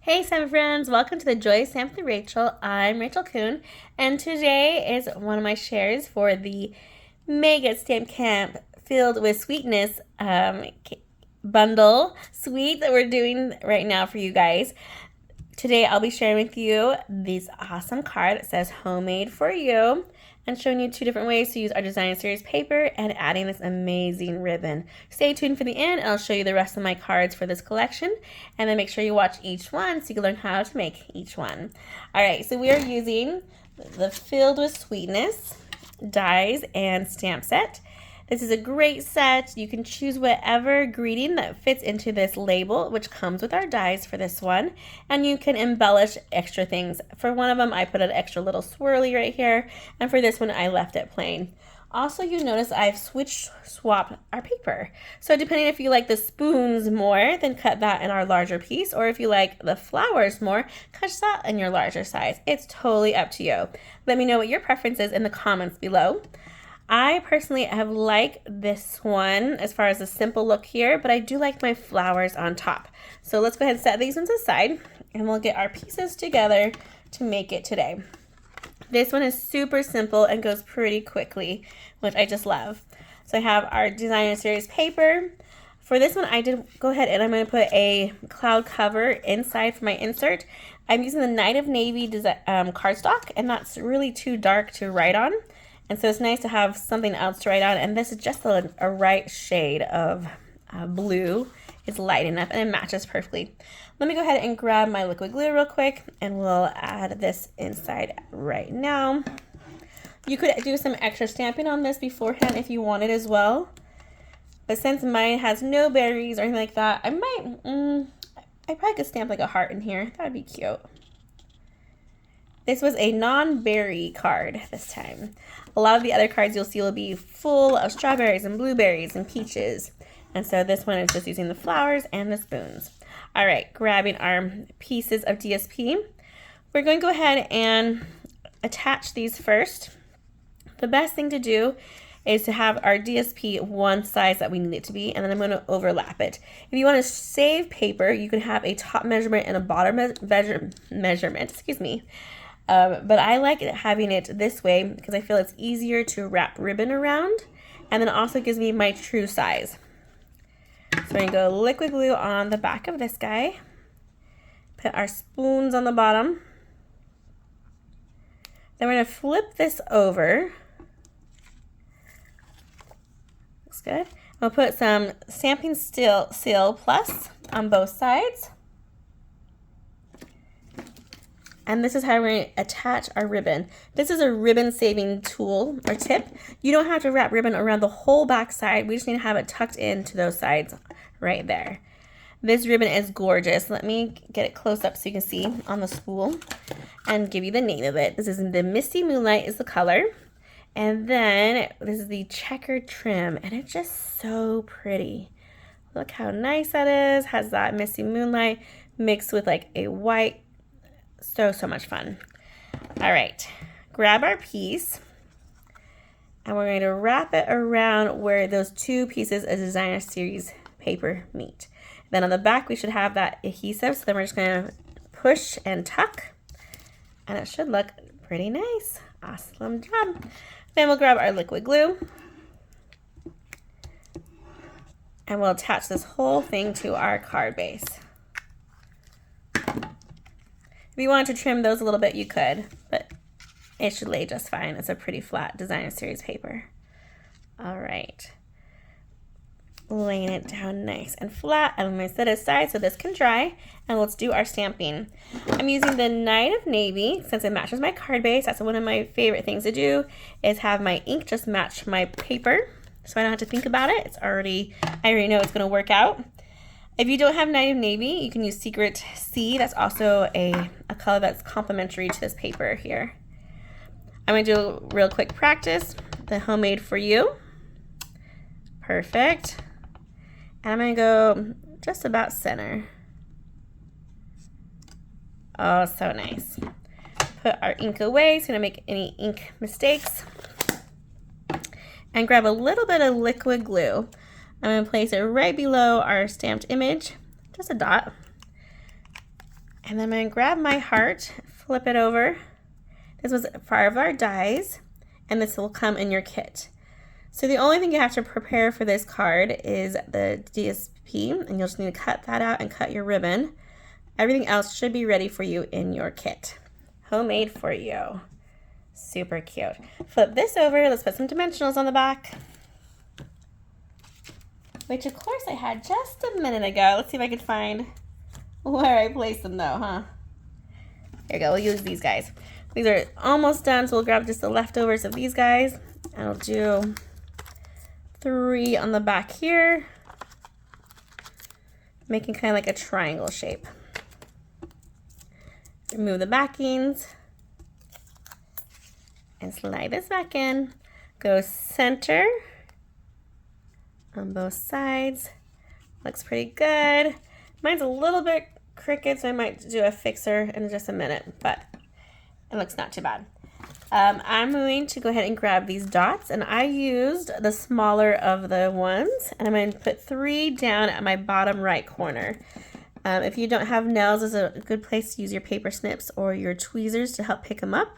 Hey Stampin' friends, welcome to the Joy of Stampin' with Rachel. I'm Rachel Kuhn, and today is one of my shares for the Mega Stamp Camp Filled with Sweetness bundle suite that we're doing right now for you guys. Today I'll be sharing with you this awesome card that says Homemade for You, and showing you two different ways to use our design series paper and adding this amazing ribbon. Stay tuned for the end and I'll show you the rest of my cards for this collection, and then make sure you watch each one so you can learn how to make each one. Alright, so we are using the Filled with Sweetness dies and stamp set. This is a great set. You can choose whatever greeting that fits into this label, which comes with our dies for this one, and you can embellish extra things. For one of them, I put an extra little swirly right here, and for this one, I left it plain. Also, you notice I've swapped our paper. So depending if you like the spoons more, then cut that in our larger piece, or if you like the flowers more, cut that in your larger size. It's totally up to you. Let me know what your preference is in the comments below. I personally have liked this one as far as the simple look here, but I do like my flowers on top. So let's go ahead and set these ones aside, and we'll get our pieces together to make it today. This one is super simple and goes pretty quickly, which I just love. So I have our designer series paper. For this one, I did go ahead and I'm going to put a cloud cover inside for my insert. I'm using the Night of Navy cardstock, and that's really too dark to write on. And so it's nice to have something else to write on, and this is just a right shade of blue. It's light enough and it matches perfectly. Let me go ahead and grab my liquid glue real quick, and we'll add this inside right now. You could do some extra stamping on this beforehand if you wanted as well. But since mine has no berries or anything like that, I probably could stamp like a heart in here. That would be cute. This was a non-berry card this time. A lot of the other cards you'll see will be full of strawberries and blueberries and peaches. And so this one is just using the flowers and the spoons. All right, grabbing our pieces of DSP. We're going to go ahead and attach these first. The best thing to do is to have our DSP one size that we need it to be, and then I'm going to overlap it. If you want to save paper, you can have a top measurement and a bottom measurement, excuse me. But I like having it this way because I feel it's easier to wrap ribbon around, and then it also gives me my true size. So we're going to go liquid glue on the back of this guy, put our spoons on the bottom, then we're going to flip this over. Looks good. We'll put some Stampin' Seal Plus on both sides. And this is how we're going to attach our ribbon. This is a ribbon saving tool or tip. You don't have to wrap ribbon around the whole back side. We just need to have it tucked into those sides right there. This ribbon is gorgeous. Let me get it close up so you can see on the spool and give you the name of it. This is the Misty Moonlight is the color. And then this is the checkered trim, and it's just so pretty. Look how nice that is. Has that Misty Moonlight mixed with like a white. So much fun. All right, grab our piece, and we're going to wrap it around where those two pieces of designer series paper meet. Then on the back, we should have that adhesive, so then we're just going to push and tuck, and it should look pretty nice. Awesome job. Then we'll grab our liquid glue, and we'll attach this whole thing to our card base. If you wanted to trim those a little bit, you could, but it should lay just fine. It's a pretty flat designer series paper. All right. Laying it down nice and flat. I'm going to set it aside so this can dry, and let's do our stamping. I'm using the Night of Navy since it matches my card base. That's one of my favorite things to do, is have my ink just match my paper, so I don't have to think about it. I already know it's going to work out. If you don't have Night of Navy, you can use Secret Sea. That's also a color that's complementary to this paper here. I'm going to do a real quick practice. The Homemade for You. Perfect. And I'm going to go just about center. Oh, so nice. Put our ink away so we don't make any ink mistakes. And grab a little bit of liquid glue. I'm going to place it right below our stamped image, just a dot. And then I'm going to grab my heart, flip it over. This was part of our dies, and this will come in your kit. So the only thing you have to prepare for this card is the DSP, and you'll just need to cut that out and cut your ribbon. Everything else should be ready for you in your kit. Homemade for you. Super cute. Flip this over. Let's put some dimensionals on the back, which of course I had just a minute ago. Let's see if I can find where I placed them though, huh? There you go. We'll use these guys. These are almost done, so we'll grab just the leftovers of these guys. And I'll do 3 on the back here, making kind of like a triangle shape. Remove the backings and slide this back in. Go center on both sides. Looks pretty good. Mine's a little bit crooked, so I might do a fixer in just a minute, but it looks not too bad. I'm going to go ahead and grab these dots, and I used the smaller of the ones, and I'm going to put 3 down at my bottom right corner. If you don't have nails, this is a good place to use your paper snips or your tweezers to help pick them up.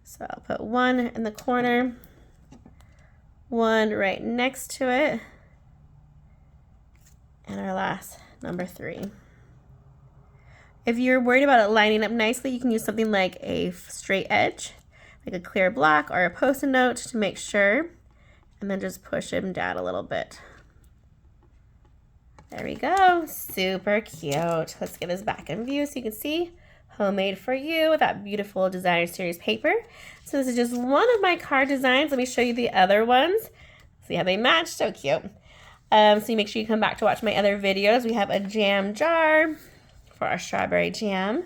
So I'll put 1 in the corner, 1 right next to it, and our last, number 3. If you're worried about it lining up nicely, you can use something like a straight edge, like a clear block or a Post-it note to make sure, and then just push them down a little bit. There we go. Super cute. Let's get this back in view so you can see. Homemade for you with that beautiful designer series paper. So this is just one of my card designs. Let me show you the other ones. See how they match? So cute. So you make sure you come back to watch my other videos. We have a jam jar for our strawberry jam.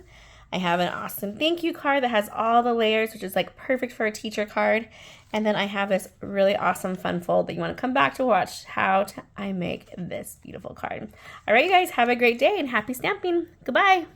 I have an awesome thank you card that has all the layers, which is like perfect for a teacher card. And then I have this really awesome fun fold that you want to come back to watch how I make this beautiful card. All right, you guys, have a great day and happy stamping. Goodbye.